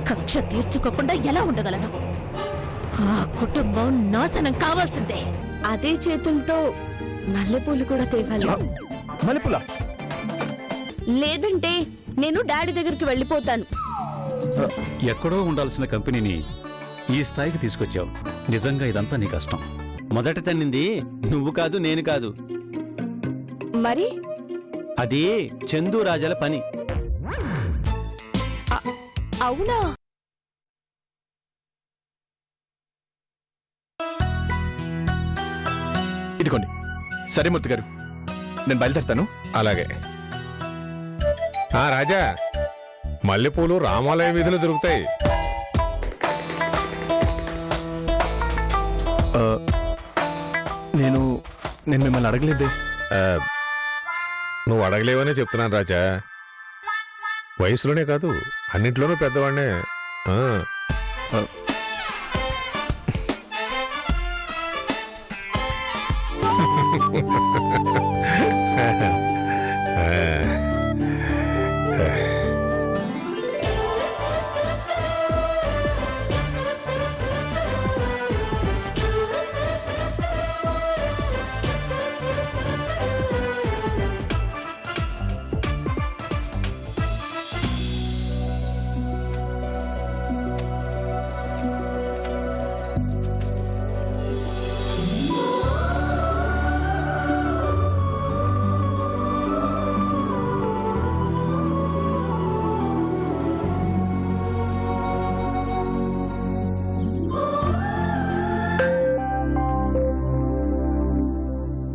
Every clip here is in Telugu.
కక్ష తీర్చుకోకుండా ఎలా ఉండగలను? ఆ కుటుంబం నాశనం కావాల్సిందే. అదే చేతులతో మల్లెపూలు కూడా తేవాలి. మల్లెపూల? లేదంటే నేను డాడీ దగ్గరికి వెళ్ళిపోతాను. ఎక్కడో ఉండాల్సిన కంపెనీని ఈ స్థాయికి తీసుకొచ్చావు. నిజంగా ఇదంతా నీ కష్టం. మొదట తన్నింది నువ్వు కాదు, నేను కాదు. మరి అది చందు రాజాల పని. అవునా? ఇదిగోండి. సరే మూర్తి గారు, నేను బయలుదేరుతాను. అలాగే. రాజా, మల్లెపూలు రామాలయ వీధిలో దొరుకుతాయి. నేను మిమ్మల్ని అడగలేదే. నువ్వు అడగలేవనే చెప్తున్నాను రాజా. వయసులోనే కాదు, అన్నింట్లోనూ పెద్దవాడినే.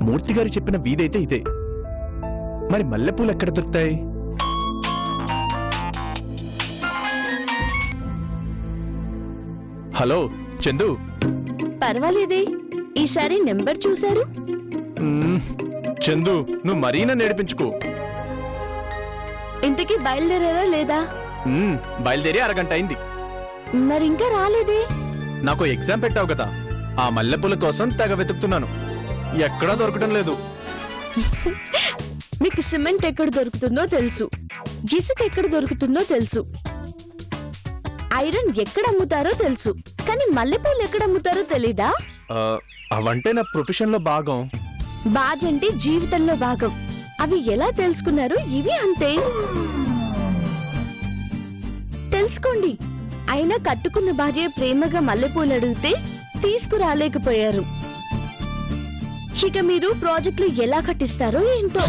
మూర్తి గారు చెప్పిన వీధైతే ఇదే. మరి మల్లెపూలు ఎక్కడ దొరుకుతాయి? హలో చందు. పర్వాలేదే, ఈసారి నెంబర్ చూశారు. చందు, నువ్వు మరీనా నేర్పించుకో. ఇంతకీ బయలుదేరారా లేదా? బయలుదేరి అరగంట అయింది. మరింకా రాలేదే. నాకు ఎగ్జామ్ పెట్టావు కదా, ఆ మల్లెపూల కోసం తెగ వెతుకుతున్నాను. ఎక్కడా దొరకడం లేదు. మీకు సిమెంట్ ఎక్కడ దొరుకుతుందో తెలుసు, ఇసుక ఎక్కడ దొరుకుతుందో తెలుసు, ఐరన్ ఎక్కడ అమ్ముతారో తెలుసు, కానీ మల్లెపూలు ఎక్కడ అమ్ముతారో తెలీదా? అవంటే నా ప్రొఫెషన్ లో భాగం. బాధంటే జీవితంలో భాగం. అవి ఎలా తెలుసుకున్నారు? ఇవి అంతే. తెలుసుకోండి. అయినా కట్టుకున్న భార్య ప్రేమగా మల్లెపూలు అడిగితే తీసుకురాలేకపోయారు. ఇక మీరు ప్రాజెక్టులు ఎలా కట్టిస్తారో ఏంటో.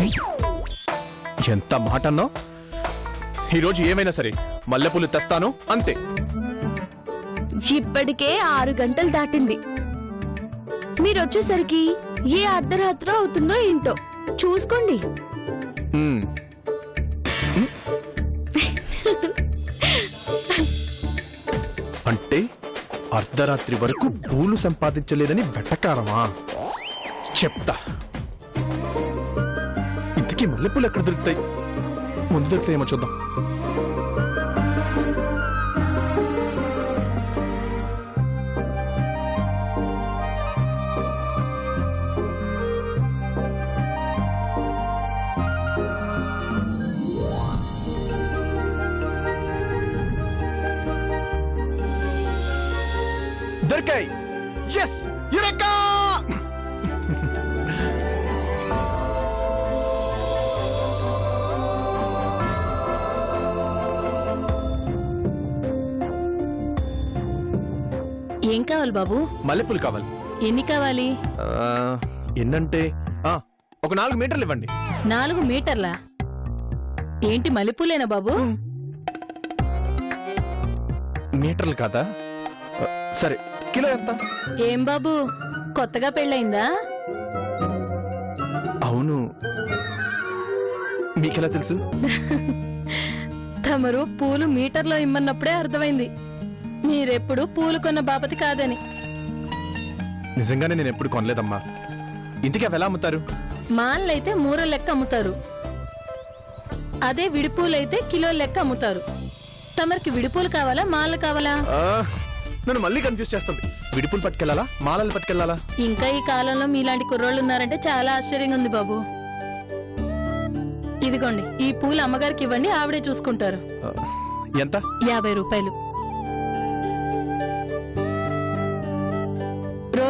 ఎంత మాట అన్నావు! ఈరోజు ఏమైనా సరే మల్లెపూలు తెస్తాను, అంతే. ఇప్పటికే 6 గంటలు దాటింది. మీరొచ్చేసరికి ఏ అర్ధరాత్రో అవుతుందో ఏంటో చూసుకోండి. అంటే అర్ధరాత్రి వరకు పూలు సంపాదించలేదని వెటకారమా? చెప్తా. ఇంతకీ మల్లెపూలు ఎక్కడ దొరుకుతాయి? ముందు దొరుకుతాయేమో చూద్దాం. దొరికాయి. Yes, eureka! ఏం కావాలి బాబు? మల్లెపూలు కావాలి. ఎన్ని కావాలి? ఎన్నంటే ఒక 4 మీటర్లు ఇవ్వండి. 4 మీటర్లా? ఏంటి మల్లెపూలేనా బాబు? మీటర్లు కాదా? సరే, కిలో ఎంత? ఏం బాబు, కొత్తగా పెళ్ళయిందా? అవును. మీకెలా తెలుసు? తమరు పూలు మీటర్లో ఇమ్మన్నప్పుడే అర్థమైంది మీరెప్పుడు పూలు కొన్న బాపతి కాదని. నిజంగానే నేను ఎప్పుడు కొనలేదమ్మా. ఇంటికి అవి ఎలా అమ్ముతారు? మాన్లైతే మూరల లెక్క అమ్ముతారు, అదే విడిపూలైతే కిలో లెక్క అమ్ముతారు. తమరికి విడిపూలు కావాలా, మాలలు కావాలా? నన్ను మళ్ళీ కన్ఫ్యూజ్ చేస్తుంది. విడిపూలు పట్టుకెళ్ళాలా, మాలలు పట్టుకెళ్ళాలా? ఇంకా ఈ కాలంలో మీలాంటి కుర్రోళ్ళు ఉన్నారంటే చాలా ఆశ్చర్యంగా ఉంది బాబు. ఇదిగోండి, ఈ పూలు అమ్మగారికి ఇవ్వండి, ఆవిడే చూసుకుంటారు. ఎంత? 50 రూపాయలు.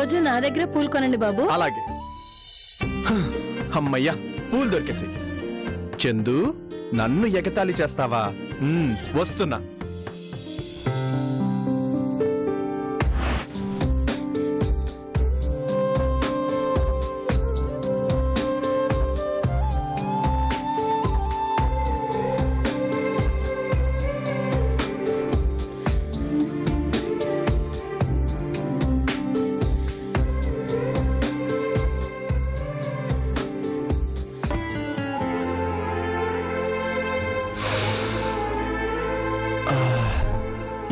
రోజు నా దగ్గర పూలు కొనండి బాబు. అలాగే. అమ్మయ్యా, పూలు దొరికేసి. చందు, నన్ను ఎగతాళి చేస్తావా? వస్తున్నా.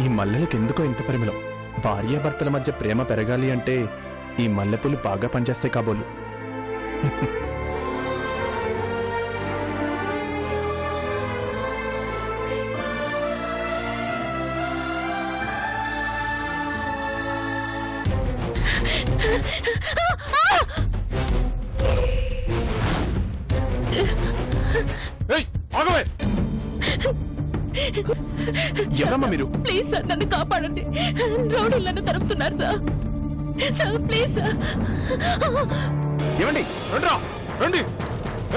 ఈ మల్లెలకు ఎందుకో ఇంత పరిమళం. భార్యాభర్తల మధ్య ప్రేమ పెరగాలి అంటే ఈ మల్లెపూలు బాగా పనిచేస్తాయి కాబోలు. ఏయ్, ఆగవే! ఎవరమ్మా మీరు? ప్లీజ్ సార్, నన్ను కాపాడండి. రౌడీలు నన్ను తరుపుతున్నారు సార్. Sir please sir. ఏమండి, రండ్రా, రండి.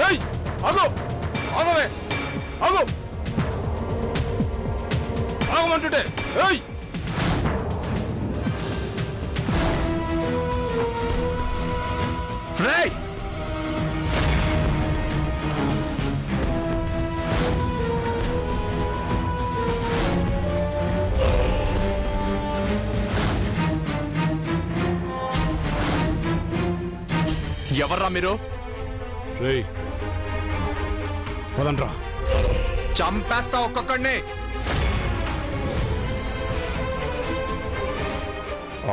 ఏయ్, ఆగు, ఆగవే, ఆగు, ఆగమంటుంటే. ఏయ్, రేయ్, ఎవర్రా మీరు? పదండ్రా. చంపేస్తా ఒక్కొక్కడిని.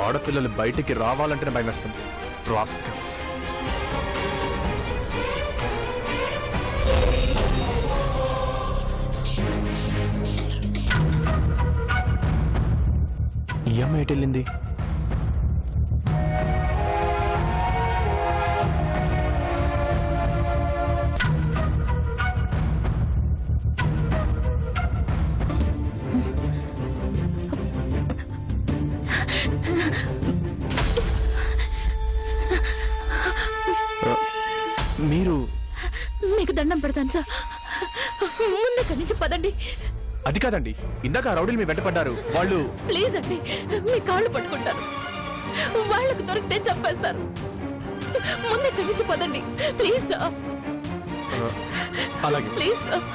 ఆడపిల్లలు బయటికి రావాలంటేనే భయమేస్తుంది. రాస్కల్స్. ఈ అమ్మ ఎటెళ్ళింది? మీరు? మీకు దండం పెడతాను సార్, ముందు ఇక్కడి నుంచి పదండి. అది కాదండి, ఇందాక ఆ రౌడీలు మీ వెంట పడ్డారు. వాళ్ళు. ప్లీజ్ అండి, మీ కాళ్ళు పట్టుకుంటారు. వాళ్ళకు దొరికితే చంపేస్తారు. ముందు ఇక్కడి నుంచి పదండి ప్లీజ్ సార్. అలాగే. Please sir.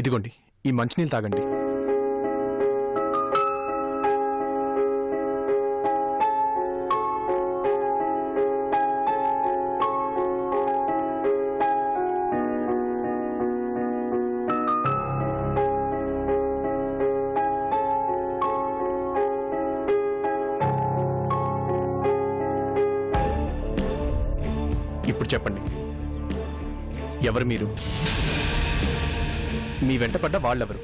ఇదిగోండి, ఈ మంచినీళ్ళు తాగండి. ఇప్పుడు చెప్పండి, ఎవరు మీరు? మీ వెంట పడ్డ వాళ్ళెవరు?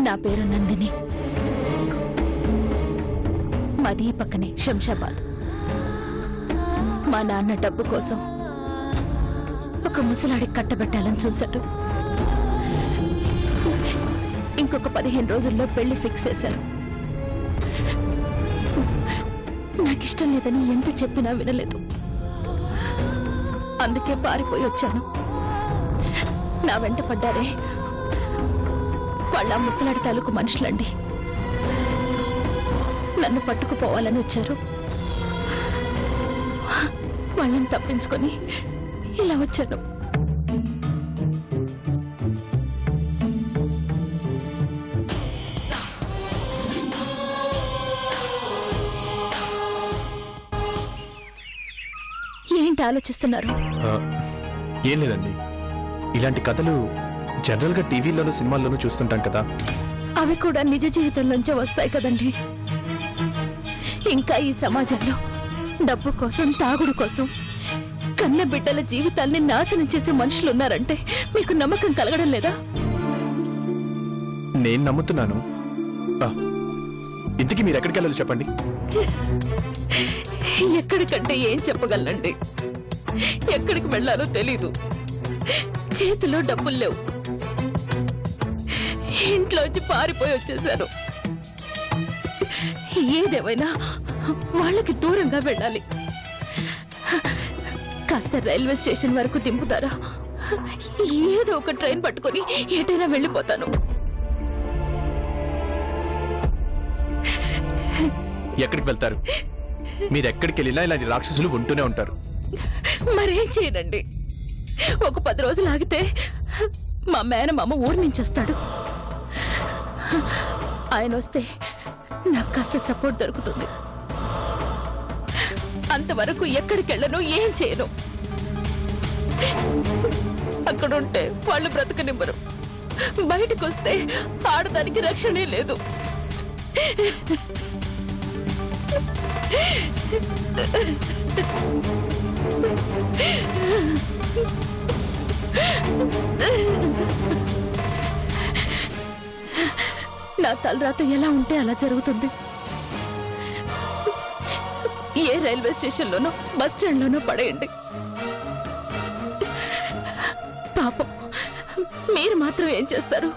నా పేరు నందిని. మాది పక్కనే శంషాబాద్. మా నాన్న డబ్బు కోసం ఒక ముసలాడికి కట్టబెట్టాలని చూశాడు. ఇంకొక 15 రోజుల్లో పెళ్లి ఫిక్స్ చేశారు. నాకిష్టం లేదని ఎంత చెప్పినా వినలేదు. అందుకే పారిపోయి వచ్చాను. నా వెంట పడ్డారే వాళ్ళ ముసలాడి తాలూకు మనుషులండి. నన్ను పట్టుకుపోవాలని వచ్చారు. వాళ్ళని తప్పించుకొని ఇలా వచ్చాను. ఏంటి ఆలోచిస్తున్నారు? ఏం లేదండి, ఇలాంటి కథలు జనరల్గా టీవీలోనూ సినిమాల్లోనూ చూస్తుంటాం కదా. అవి కూడా నిజ జీవితంలోంచే వస్తాయి కదండి. ఇంకా ఈ సమాజంలో డబ్బు కోసం, తాగుడు కోసం కన్న బిడ్డల జీవితాల్ని నాశనం చేసే మనుషులు ఉన్నారంటే మీకు నమ్మకం కలగడం లేదా? నేను నమ్ముతున్నాను. ఇంతకీ మీరు ఎక్కడికి వెళ్ళాలి చెప్పండి. ఎక్కడికంటే ఏం చెప్పగలనండి? ఎక్కడికి వెళ్ళాలో తెలీదు. చేతిలో డబ్బులు లేవు. ఇంట్లోంచి పారిపోయి వచ్చేశారు. ఏదేమైనా వాళ్ళకి దూరంగా వెళ్ళాలి. కాస్త రైల్వే స్టేషన్ వరకు దింపుతారా? ఏదో ఒక ట్రైన్ పట్టుకొని ఎటైనా వెళ్ళిపోతాను. ఎక్కడికి వెళ్తారు? మీరు ఎక్కడికి వెళ్ళినా ఇలాంటి రాక్షసులు ఉంటూనే ఉంటారు. మరేం చేయనండి. ఒక 10 రోజులు ఆగితే మా మేనమామ ఊరి నుంచి వస్తాడు. ఆయన వస్తే నాకు కాస్త సపోర్ట్ దొరుకుతుంది. అంతవరకు ఎక్కడికి వెళ్ళను, ఏం చేయను. అక్కడుంటే వాళ్ళు బ్రతకనివ్వరు. బయటకు వస్తే ఆడదానికి రక్షణే లేదు. నా తలరాత ఎలా ఉంటే అలా జరుగుతుంది. ఏ రైల్వే స్టేషన్లోనో బస్ స్టాండ్లోనో పడేయండి. పాపం మీరు మాత్రం ఏం చేస్తారు?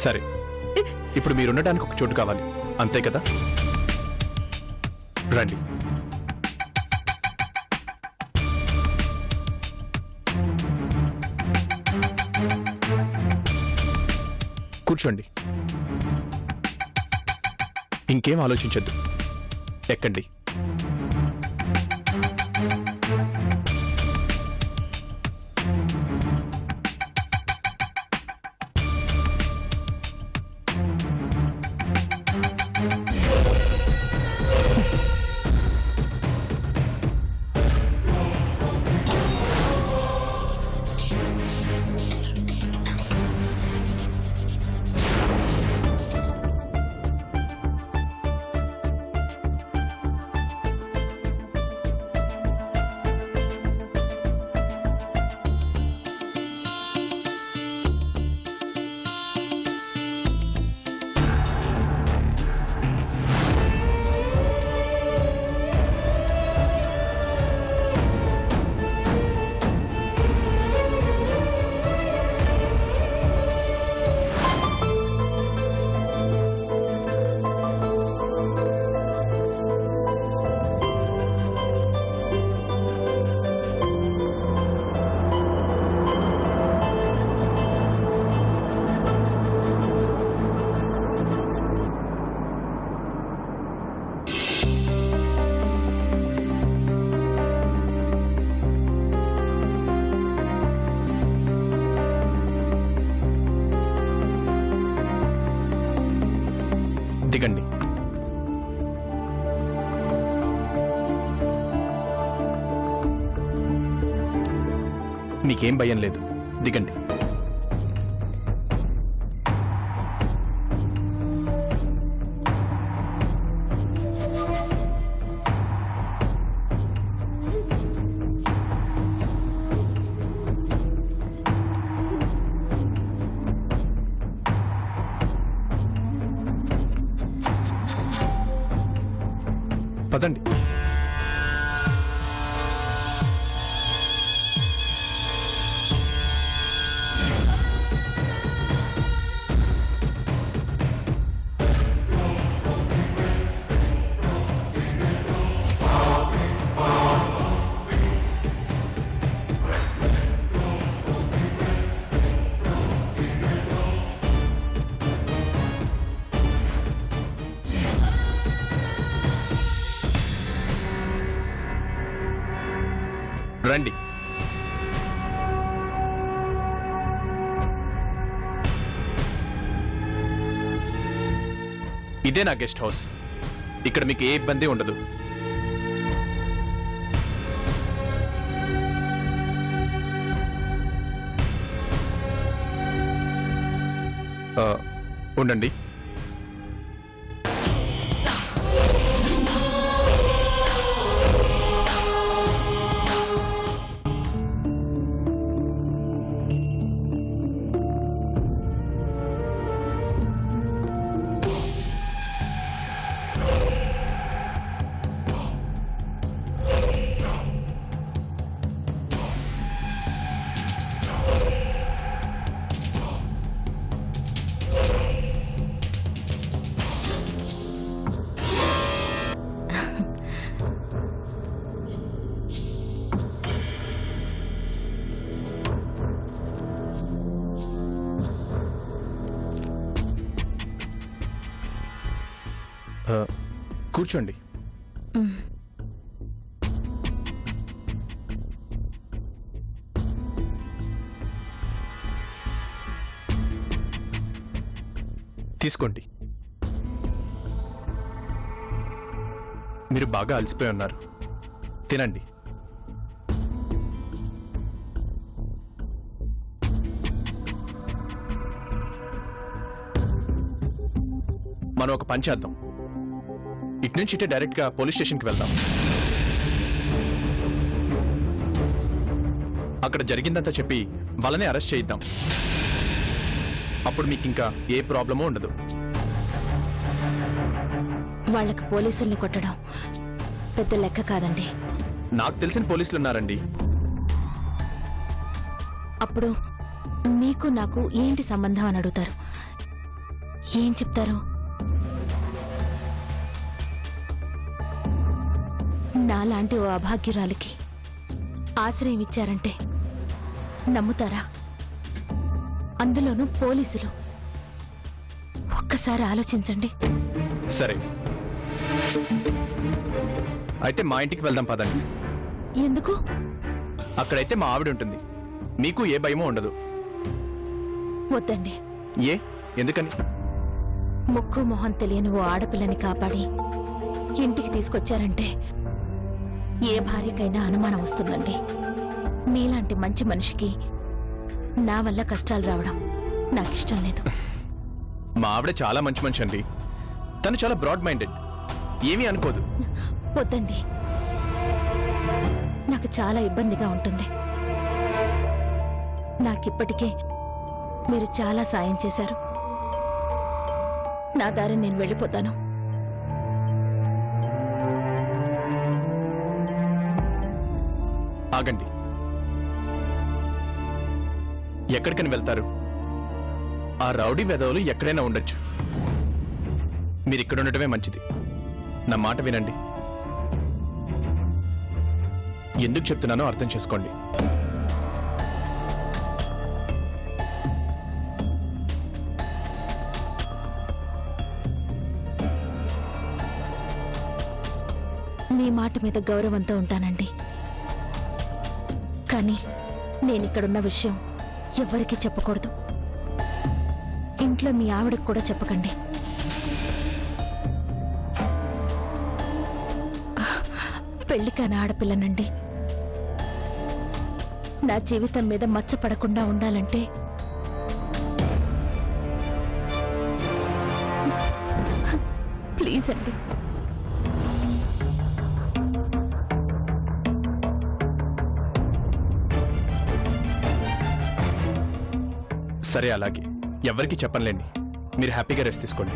సరే, ఇప్పుడు మీరుండటానికి ఒక చోటు కావాలి, అంతే కదా? రండి. కూర్చోండి. ఇంకేం ఆలోచించద్దు, ఎక్కండి. దిగండి. మీకేం భయం లేదు, దిగండి. పదండి. రండి. ఇదే నా గెస్ట్ హౌస్. ఇక్కడ మీకు ఏ ఇబ్బంది ఉండదు. ఉండండి. కూర్చోండి. తీసుకోండి. మీరు బాగా అలసిపోయి ఉన్నారు. తినండి. మనం ఒక పని చేద్దాం. ఇటు నుంచి ఇటే డైరెక్ట్గా పోలీస్ స్టేషన్కి వెళ్దాం. అక్కడ జరిగిందంతా చెప్పి వాళ్ళని అరెస్ట్ చేయిద్దాం. అప్పుడు మీకు ఇంకా ఏ ప్రాబ్లమూ ఉండదు. వాళ్ళకి పోలీసుల్ని కొట్టడం పెద్ద లెక్క కాదండి. నాకు తెలిసిన పోలీసులు ఉన్నారండి. అప్పుడు మీకు నాకు ఏంటి సంబంధం అని అడుగుతారు. ఏం చెప్తారు? నాలాంటి ఓ అభాగ్యురాలికి ఆశ్రయం ఇచ్చారంటే నమ్ముతారా? అందులోనూ పోలీసులు. ఒక్కసారి ఆలోచించండి. సరే, అయితే మా ఇంటికి వెళ్దాం పదండి. ఎందుకు? అక్కడైతే మా ఆవిడ ఉంటుంది. మీకు ఏ భయమో ఉండదు. వద్దండి. ఏ? ఎందుకని? ముక్కు మొహం తెలియని ఓ ఆడపిల్లని కాపాడి ఇంటికి తీసుకొచ్చారంటే ఏ భార్యకైనా అనుమానం వస్తుందండి. మీలాంటి మంచి మనిషికి నా వల్ల కష్టాలు రావడం నాకిష్టం లేదు. మా ఆవిడ చాలా మంచి మనిషి అండి. తను చాలా బ్రాడ్ మైండెడ్. ఏమీ అనుకోదు. వద్దండి, నాకు చాలా ఇబ్బందిగా ఉంటుంది. నాకిప్పటికే మీరు చాలా సాయం చేశారు. నా దారి నేను వెళ్ళిపోతాను. ఆగండి. ఎక్కడికని వెళ్తారు? ఆ రౌడీ వెధవలు ఎక్కడైనా ఉండొచ్చు. మీరు ఇక్కడ ఉండటమే మంచిది. నా మాట వినండి. ఎందుకు చెప్తున్నానో అర్థం చేసుకోండి. మీ మాట మీద గౌరవంతో ఉంటానండి. కానీ నేనిక్కడున్న విషయం ఎవ్వరికీ చెప్పకూడదు. ఇంట్లో మీ ఆవిడకు కూడా చెప్పకండి. పెళ్లి కాని ఆడపిల్లనండి. నా జీవితం మీద మచ్చపడకుండా ఉండాలంటే ప్లీజ్ అండి. సరే, అలాగే. ఎవరికి చెప్పనులేండి. మీరు హ్యాపీగా రెస్ట్ తీసుకోండి.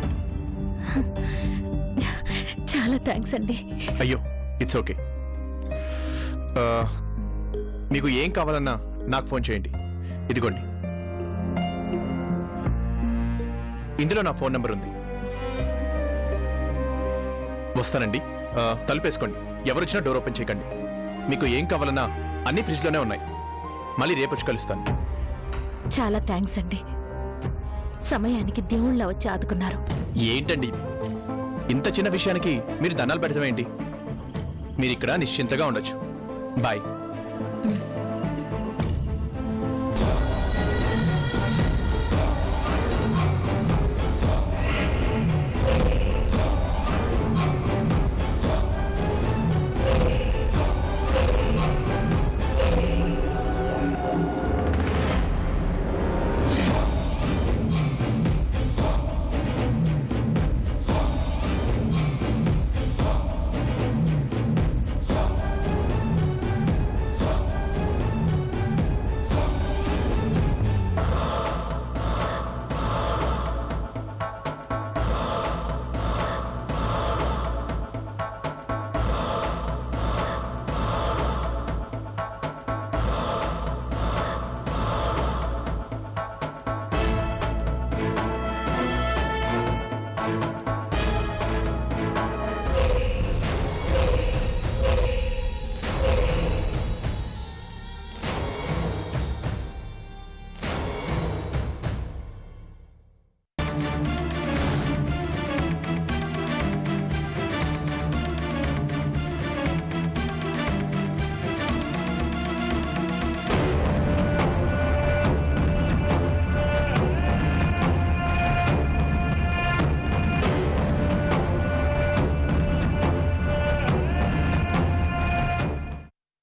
చాలా థ్యాంక్స్ అండి. అయ్యో ఇట్స్ ఓకే. మీకు ఏం కావాలన్నా నాకు ఫోన్ చేయండి. ఇదిగోండి, ఇందులో నా ఫోన్ నెంబర్ ఉంది. వస్తానండి. తలుపేసుకోండి. ఎవరొచ్చినా డోర్ ఓపెన్ చేయకండి. మీకు ఏం కావాలన్నా అన్ని ఫ్రిడ్జ్లోనే ఉన్నాయి. మళ్ళీ రేపు వచ్చి కలుస్తాను. చాలా థ్యాంక్స్ అండి. సమయానికి దేవుళ్ళ వచ్చి ఆదుకున్నారు. ఏంటండి ఇంత చిన్న విషయానికి మీరు దండాలు పెడతామేంటి? మీరు ఇక్కడ నిశ్చింతగా ఉండొచ్చు. బాయ్.